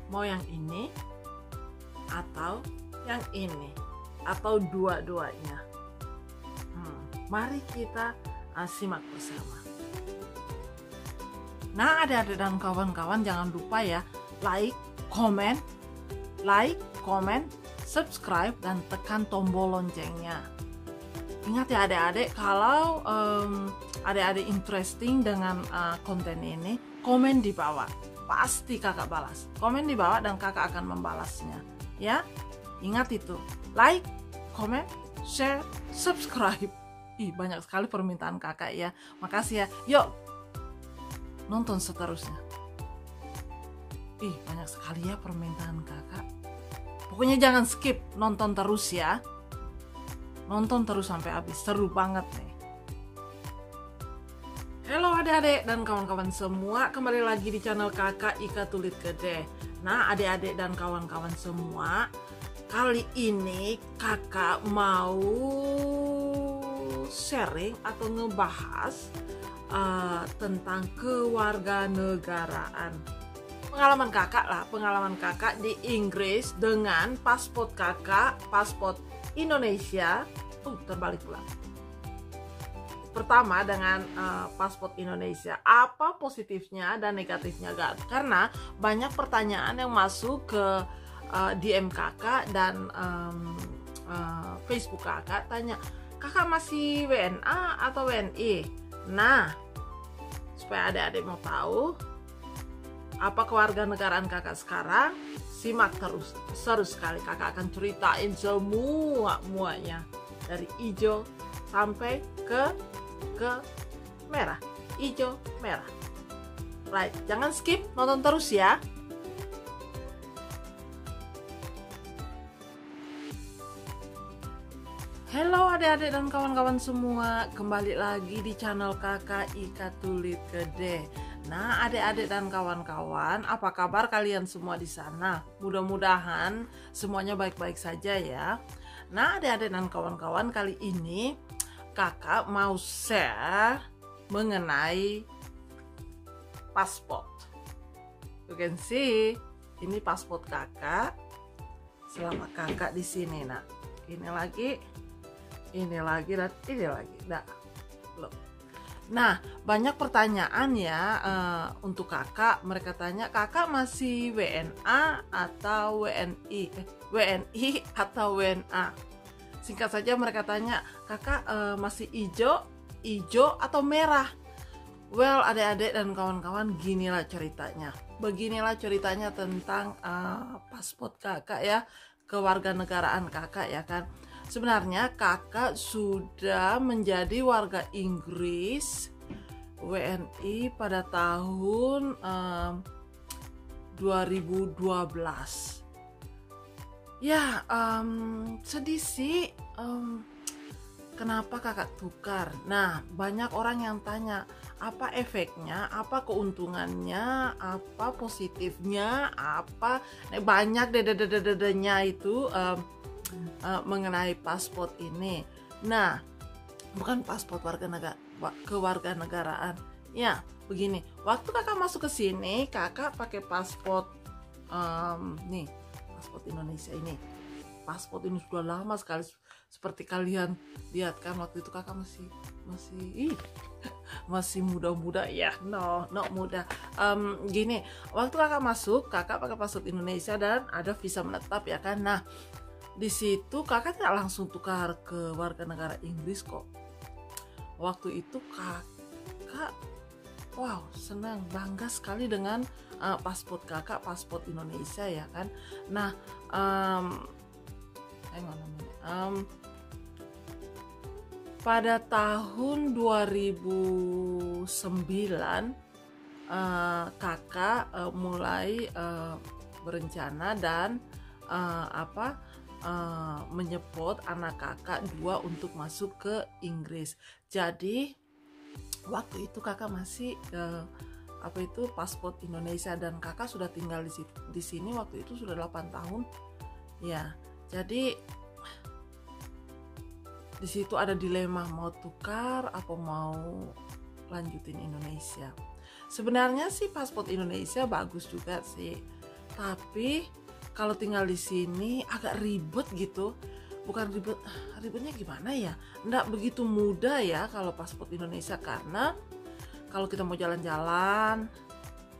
Mau yang ini atau yang ini atau dua-duanya? Mari kita simak bersama. Nah, adik-adik dan kawan-kawan, jangan lupa ya, like, comment, subscribe, dan tekan tombol loncengnya. Ingat ya adik-adik, kalau adik-adik interesting dengan konten ini, komen di bawah. Pasti kakak balas. Komen di bawah dan kakak akan membalasnya. Ya, ingat itu. Like, comment, share, subscribe. Ih, banyak sekali permintaan kakak ya. Makasih ya. Yuk, nonton seterusnya. Ih, banyak sekali ya permintaan kakak. Pokoknya jangan skip, nonton terus ya. Nonton terus sampai habis, seru banget nih. Halo adik-adik dan kawan-kawan semua, kembali lagi di channel kakak Ika Tulit Gede. Nah, adik-adik dan kawan-kawan semua, kali ini kakak mau sharing atau ngebahas tentang kewarganegaraan. Pengalaman kakak di Inggris dengan paspor kakak, paspor Indonesia. Terbalik pula. Pertama dengan paspor Indonesia, apa positifnya dan negatifnya Kak? Karena banyak pertanyaan yang masuk ke DM kakak dan Facebook kakak, tanya, kakak masih WNA atau WNI? Nah, supaya adik-adik mau tahu apa kewarganegaraan kakak sekarang, simak terus, seru sekali. Kakak akan ceritain semuanya dari hijau sampai ke merah, hijau, merah. Right, jangan skip, nonton terus ya. Halo adik-adik dan kawan-kawan semua, kembali lagi di channel kakak Ika Tulit Gede. Nah, adik-adik dan kawan-kawan, apa kabar kalian semua di sana? Mudah-mudahan semuanya baik-baik saja ya. Nah, adik-adik dan kawan-kawan, kali ini kakak mau share mengenai paspor. You can see, ini paspor kakak. Selama kakak di sini, nah, ini lagi, dan ini lagi. Nah, banyak pertanyaan ya untuk kakak. Mereka tanya, kakak masih WNA atau WNI atau WNA? Singkat saja mereka tanya, kakak masih hijau atau merah? Well, adik-adik dan kawan-kawan, beginilah ceritanya tentang paspor kakak ya, kewarganegaraan kakak ya kan. Sebenarnya kakak sudah menjadi warga Inggris WNI pada tahun 2012. Ya, sedih sih. Kenapa kakak tukar? Nah, banyak orang yang tanya, apa efeknya, apa keuntungannya, apa positifnya, apa banyak dedenya itu mengenai paspor ini. Nah, bukan paspor kewarganegaraan. Ya, begini. Waktu kakak masuk ke sini, kakak pakai paspor nih, paspor Indonesia ini. Paspor ini sudah lama sekali, seperti kalian lihat kan, waktu itu kakak masih muda-muda ya, no muda. Gini, waktu kakak masuk, kakak pakai paspor Indonesia dan ada visa menetap ya kan. Nah, di situ kakak tidak langsung tukar ke warga negara Inggris kok. Waktu itu kakak senang, bangga sekali dengan paspor kakak, paspor Indonesia ya kan. Nah, pada tahun 2009 kakak mulai berencana dan menyepot anak kakak 2 untuk masuk ke Inggris. Jadi waktu itu kakak masih paspor Indonesia dan kakak sudah tinggal di sini waktu itu sudah 8 tahun ya. Jadi di situ ada dilema mau tukar atau mau lanjutin Indonesia. Sebenarnya sih paspor Indonesia bagus juga sih, Tapi kalau tinggal di sini agak ribet gitu. Bukan ribetnya gimana ya? Nggak begitu mudah ya kalau paspor Indonesia, karena kalau kita mau jalan-jalan,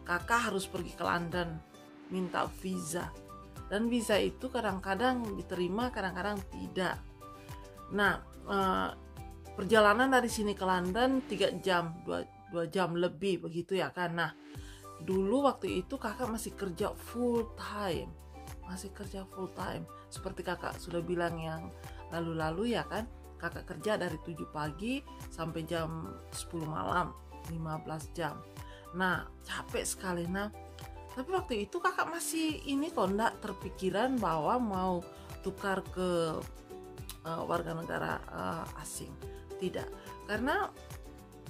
kakak harus pergi ke London minta visa. Dan visa itu kadang-kadang diterima, kadang-kadang tidak. Nah, perjalanan dari sini ke London 3 jam, 2 jam lebih begitu ya kan. Nah, dulu waktu itu kakak masih kerja full time. Seperti kakak sudah bilang yang lalu-lalu ya kan, kakak kerja dari 7 pagi sampai jam 10 malam, 15 jam. Nah, capek sekali. Nah, tapi waktu itu kakak masih ini kok, enggak terpikiran bahwa mau tukar ke warga negara asing. Tidak, karena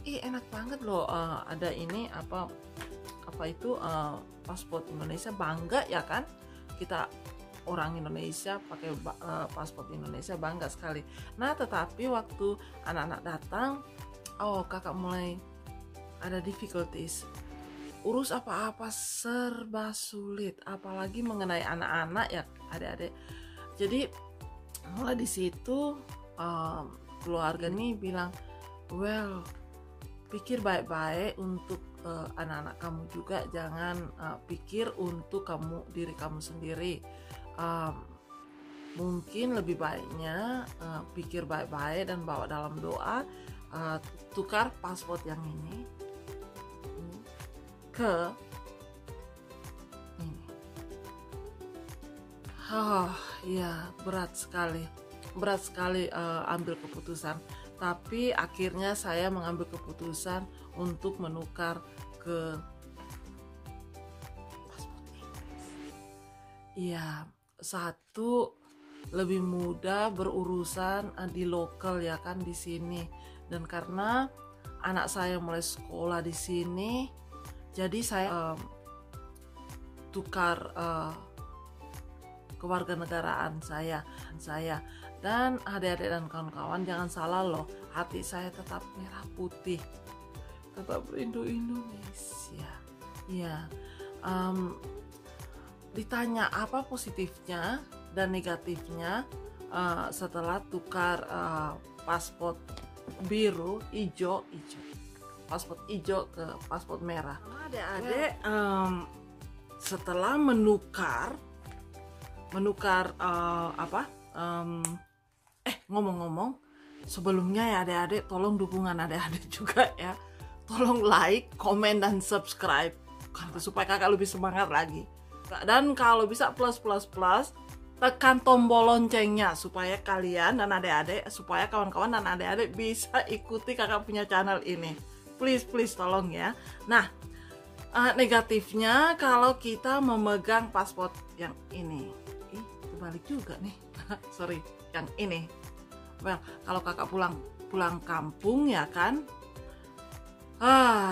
enak banget loh, ada ini apa itu paspor Indonesia, bangga ya kan, kita orang Indonesia pakai paspor Indonesia, bangga sekali. Nah, tetapi waktu anak-anak datang, kakak mulai ada difficulties, urus apa-apa serba sulit, apalagi mengenai anak-anak ya, adik-adik. Jadi mulai di situ keluarga ini bilang, well, pikir baik-baik untuk anak-anak kamu juga, jangan pikir untuk diri kamu sendiri. Mungkin lebih baiknya pikir baik-baik dan bawa dalam doa, tukar paspor yang ini ke ini. Ya, berat sekali ambil keputusan. Tapi akhirnya saya mengambil keputusan untuk menukar ke paspor Inggris. Iya, satu, lebih mudah berurusan di lokal ya kan di sini. Dan karena anak saya mulai sekolah di sini, jadi saya tukar kewarganegaraan saya. Dan adik-adik dan kawan-kawan, jangan salah loh, hati saya tetap merah putih, tetap rindu Indonesia. Ya, ditanya apa positifnya dan negatifnya setelah tukar paspor biru, paspor hijau ke paspor merah. Adik-adik, setelah menukar ngomong-ngomong, sebelumnya ya adik-adik, tolong dukungan adik-adik juga ya, tolong like, komen, dan subscribe supaya kakak lebih semangat lagi. Dan kalau bisa plus, tekan tombol loncengnya supaya kalian dan adik-adik, supaya kawan-kawan dan adik-adik bisa ikuti kakak punya channel ini. Please tolong ya. Nah, negatifnya kalau kita memegang paspor yang ini, terbalik juga nih. Sorry, yang ini. Well, kalau kakak pulang kampung ya kan,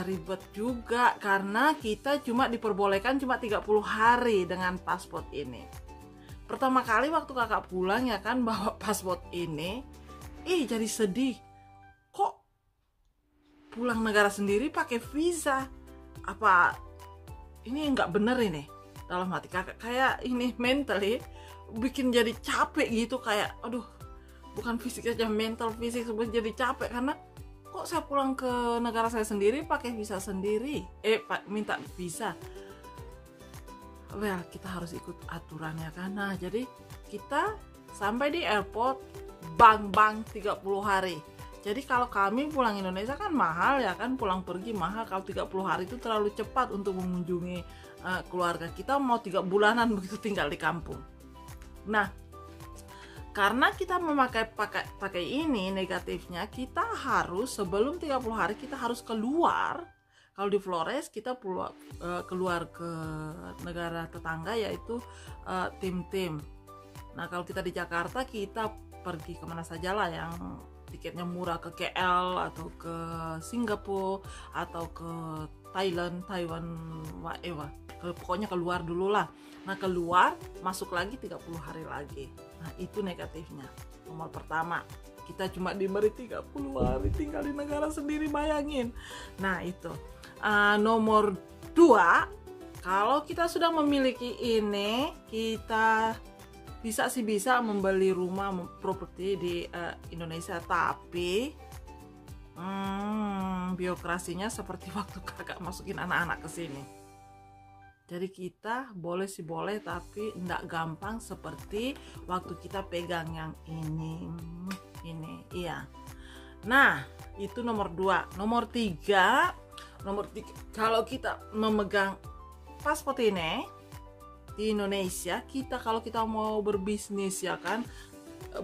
ribet juga karena kita cuma diperbolehkan 30 hari dengan paspor ini. Pertama kali waktu kakak pulang ya kan, bawa paspor ini, jadi sedih. Kok pulang negara sendiri pakai visa? Apa ini nggak bener ini? Dalam hati kakak kayak ini mentally bikin jadi capek gitu, kayak aduh, bukan fisik aja, mental, fisik sebenarnya jadi capek karena kok saya pulang ke negara saya sendiri pakai visa sendiri, minta visa. Well, kita harus ikut aturannya kan. Nah, jadi kita sampai di airport bang 30 hari. Jadi kalau kami pulang Indonesia kan mahal ya kan, pulang pergi mahal. Kalau 30 hari itu terlalu cepat untuk mengunjungi keluarga kita, mau 3 bulanan begitu tinggal di kampung. Nah, karena kita pakai ini, negatifnya kita harus sebelum 30 hari kita harus keluar. Kalau di Flores kita keluar ke negara tetangga, yaitu tim-tim. Nah, kalau kita di Jakarta kita pergi kemana saja lah yang tiketnya murah, ke KL atau ke Singapura atau ke Thailand, Taiwan, whatever. Pokoknya keluar dulu lah. Nah, keluar, masuk lagi 30 hari lagi. Nah, itu negatifnya. Nomor pertama, kita cuma diberi 30 hari tinggal di negara sendiri, bayangin. Nah, itu. Nomor 2, kalau kita sudah memiliki ini, kita bisa membeli rumah properti di Indonesia, tapi birokrasinya seperti waktu kakak masukin anak-anak ke sini. Jadi kita boleh tapi enggak gampang seperti waktu kita pegang yang ini, iya. Nah, itu nomor 2. Nomor 3, kalau kita memegang paspor ini di Indonesia, kalau kita mau berbisnis ya kan,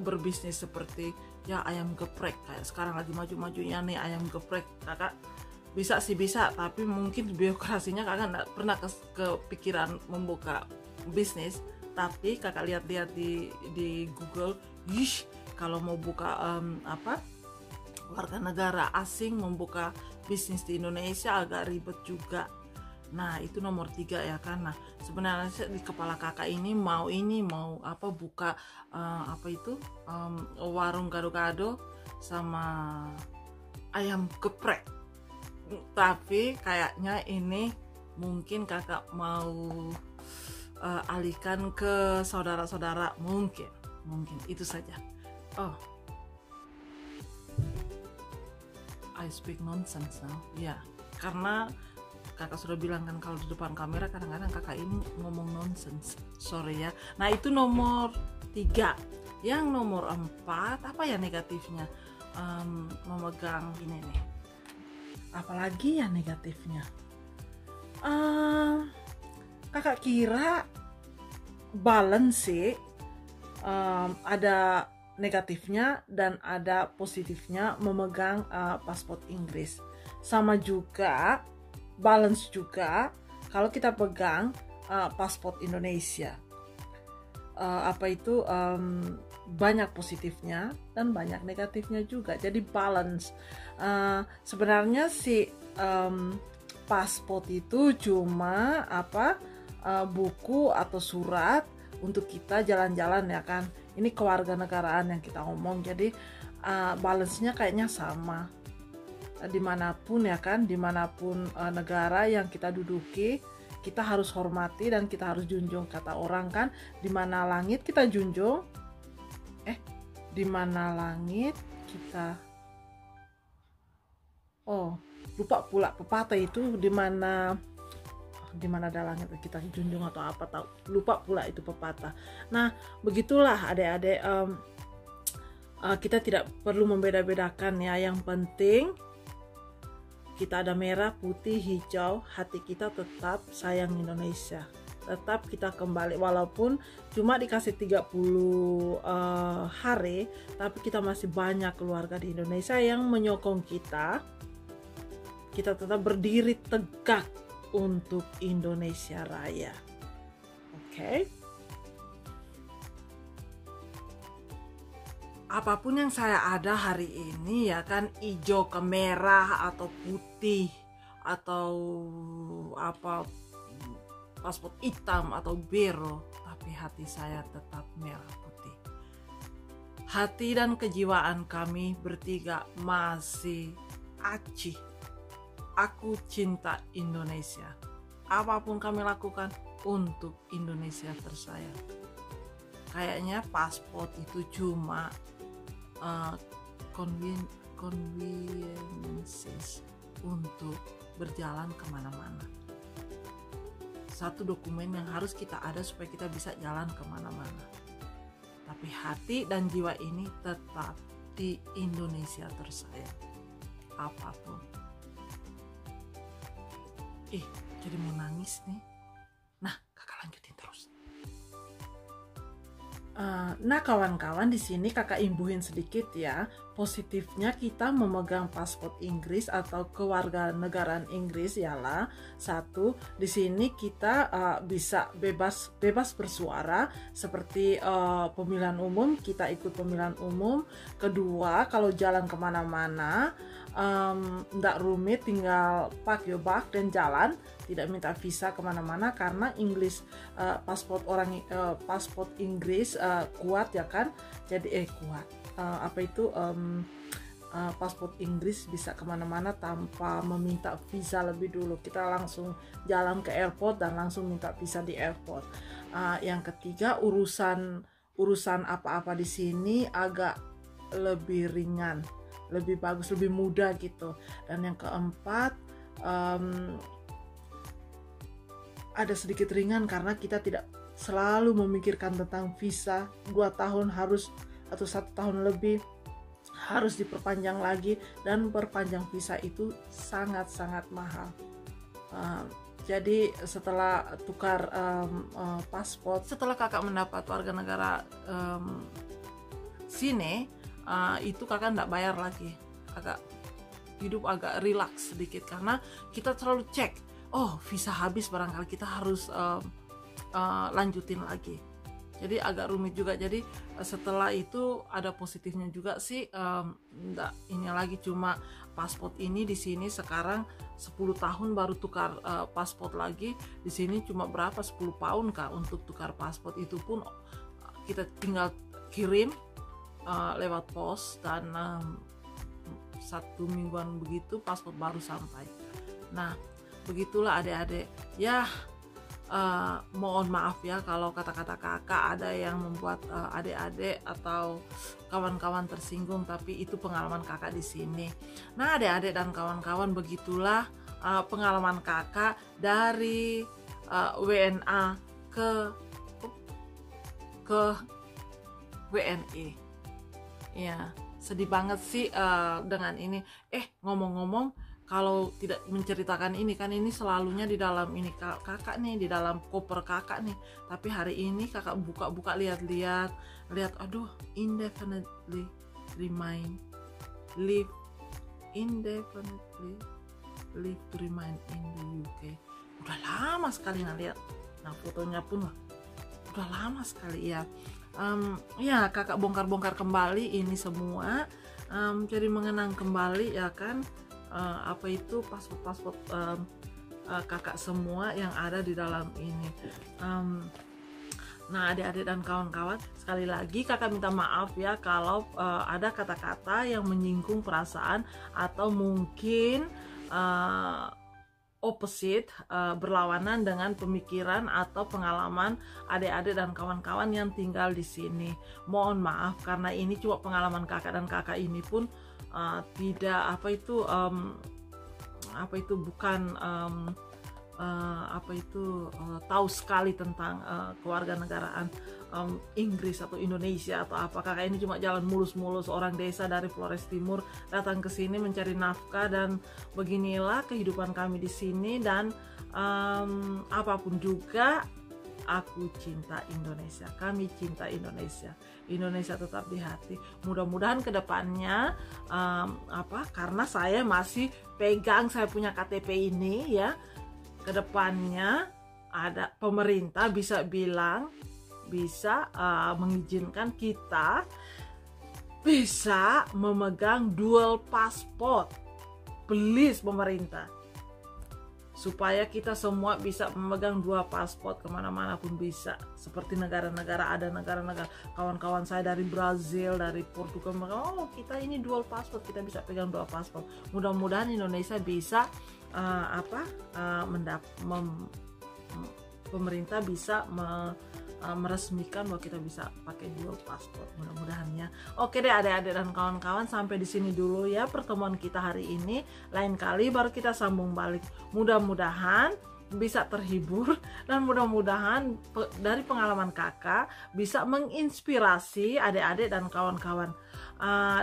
berbisnis seperti ya ayam geprek, kayak sekarang lagi maju-majunya nih ayam geprek, kakak bisa, tapi mungkin birokrasinya kakak nggak pernah kepikiran membuka bisnis. Tapi kakak lihat-lihat di Google, kalau mau buka warga negara asing membuka bisnis di Indonesia agak ribet juga. Nah, itu nomor 3 ya kan. Nah, sebenarnya di kepala kakak ini mau buka warung gado-gado sama ayam geprek. Tapi kayaknya ini mungkin kakak mau alihkan ke saudara-saudara, mungkin itu saja. I speak nonsense now. Ya, karena kakak sudah bilang kan kalau di depan kamera kadang-kadang kakak ini ngomong nonsense. Sorry ya. Nah, itu nomor 3. Yang nomor 4, apa ya negatifnya? Memegang ini nih. Apalagi ya negatifnya? Kakak kira balance sih, ada negatifnya dan ada positifnya memegang paspor Inggris. Sama juga balance juga kalau kita pegang paspor Indonesia. Banyak positifnya dan banyak negatifnya juga. Jadi balance. Sebenarnya si paspor itu cuma buku atau surat untuk kita jalan-jalan ya kan. Ini kewarganegaraan yang kita ngomong. Jadi balance-nya kayaknya sama dimanapun ya kan, dimanapun negara yang kita duduki, kita harus hormati dan kita harus junjung. Kata orang kan, di mana langit kita junjung, di mana langit kita lupa pula pepatah itu, di mana ada langit kita junjung atau apa, tahu lupa pula itu pepatah. Nah, begitulah adik-adik, kita tidak perlu membeda-bedakan ya. Yang penting kita ada merah, putih, hijau, hati kita tetap sayang Indonesia. Tetap kita kembali, walaupun cuma dikasih 30 hari, tapi kita masih banyak keluarga di Indonesia yang menyokong kita. Kita tetap berdiri tegak untuk Indonesia Raya. Oke? Apapun yang saya ada hari ini ya kan, hijau ke merah atau putih atau paspor hitam atau biru, tapi hati saya tetap merah putih. Hati dan kejiwaan kami bertiga masih acih. Aku cinta Indonesia. Apapun kami lakukan untuk Indonesia tersayang. Kayaknya paspor itu cuma conveniences untuk berjalan kemana-mana. Satu dokumen yang harus kita ada supaya kita bisa jalan kemana-mana. Tapi hati dan jiwa ini tetap di Indonesia tersayang. Apapun. Jadi mau nangis nih. Nah, kakak lanjutin terus. Nah, kawan-kawan, di sini kakak imbuhin sedikit ya. Positifnya kita memegang paspor Inggris atau kewarganegaraan Inggris ialah, 1, di sini kita bisa bebas bersuara seperti pemilihan umum, kita ikut pemilihan umum. Kedua, kalau jalan kemana-mana nggak rumit, tinggal pack your bag dan jalan, tidak minta visa kemana-mana karena paspor Inggris kuat ya kan. Jadi kuat paspor Inggris bisa kemana-mana tanpa meminta visa lebih dulu. Kita langsung jalan ke airport dan langsung minta visa di airport. Yang ketiga, urusan apa-apa di sini agak lebih ringan, lebih bagus, lebih mudah gitu. Dan yang keempat, ada sedikit ringan karena kita tidak selalu memikirkan tentang visa 2 tahun harus atau 1 tahun lebih harus diperpanjang lagi, dan perpanjang visa itu sangat-sangat mahal. Jadi setelah tukar paspor, setelah kakak mendapat warga negara sini, itu kakak nggak bayar lagi. Agak hidup agak relax sedikit karena kita selalu cek, oh visa habis barangkali kita harus lanjutin lagi. Jadi agak rumit juga. Jadi setelah itu ada positifnya juga sih. Ini lagi cuma paspor ini di sini sekarang 10 tahun baru tukar paspor lagi. Di sini cuma berapa, 10 pound kah untuk tukar paspor. Itu pun kita tinggal kirim lewat pos, dan 1 mingguan begitu paspor baru sampai. Nah begitulah adik-adik ya. Mohon maaf ya kalau kata-kata kakak ada yang membuat adik-adik atau kawan-kawan tersinggung, tapi itu pengalaman kakak di sini. Nah adik-adik dan kawan-kawan, begitulah pengalaman kakak dari WNA ke WNI. Ya sedih banget sih dengan ini. Ngomong-ngomong, kalau tidak menceritakan ini kan ini selalunya di dalam ini kakak nih, di dalam koper kakak nih. Tapi hari ini kakak buka-buka lihat, aduh, indefinitely remain, live indefinitely, live to remain in the UK. Udah lama sekali ngeliat. Nah fotonya pun udah lama sekali ya. Ya kakak bongkar-bongkar kembali ini semua, jadi mengenang kembali ya kan. Apa itu paspor kakak semua yang ada di dalam ini. Nah adik-adik dan kawan-kawan, sekali lagi kakak minta maaf ya kalau ada kata-kata yang menyinggung perasaan atau mungkin opposite, berlawanan dengan pemikiran atau pengalaman adik-adik dan kawan-kawan yang tinggal di sini. Mohon maaf karena ini cuma pengalaman kakak, dan kakak ini pun tidak bukan tahu sekali tentang kewarganegaraan Inggris atau Indonesia atau apa. Kakak ini cuma jalan mulus-mulus, orang desa dari Flores Timur datang ke sini mencari nafkah, dan beginilah kehidupan kami di sini. Dan apapun juga, aku cinta Indonesia, kami cinta Indonesia. Indonesia tetap di hati. Mudah-mudahan kedepannya karena saya masih pegang saya punya KTP ini ya, kedepannya ada pemerintah bisa mengizinkan kita bisa memegang dual pasport. Please pemerintah, supaya kita semua bisa memegang 2 paspor kemana-mana pun bisa. Seperti negara-negara, ada negara-negara kawan-kawan saya dari Brazil, dari Portugal, kita ini dual paspor, kita bisa pegang 2 paspor. Mudah-mudahan Indonesia bisa pemerintah bisa meresmikan bahwa kita bisa pakai dual paspor, mudah-mudahan ya. Oke deh adik-adik dan kawan-kawan, sampai di sini dulu ya pertemuan kita hari ini. Lain kali baru kita sambung balik. Mudah-mudahan bisa terhibur, dan mudah-mudahan dari pengalaman kakak bisa menginspirasi adik-adik dan kawan-kawan.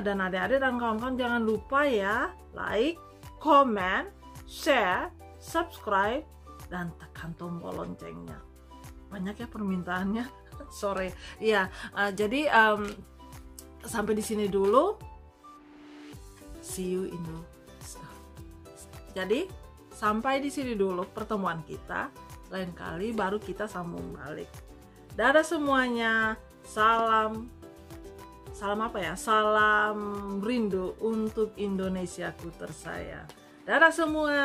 Dan adik-adik dan kawan-kawan jangan lupa ya, like, comment, share, subscribe, dan tekan tombol loncengnya. Banyak ya permintaannya. Sore ya. Jadi sampai di sini dulu. See you in the. Jadi sampai di sini dulu pertemuan kita. Lain kali baru kita sambung balik. Dadah semuanya. Salam apa ya? Salam rindu untuk Indonesiaku tersayang. Dadah semua.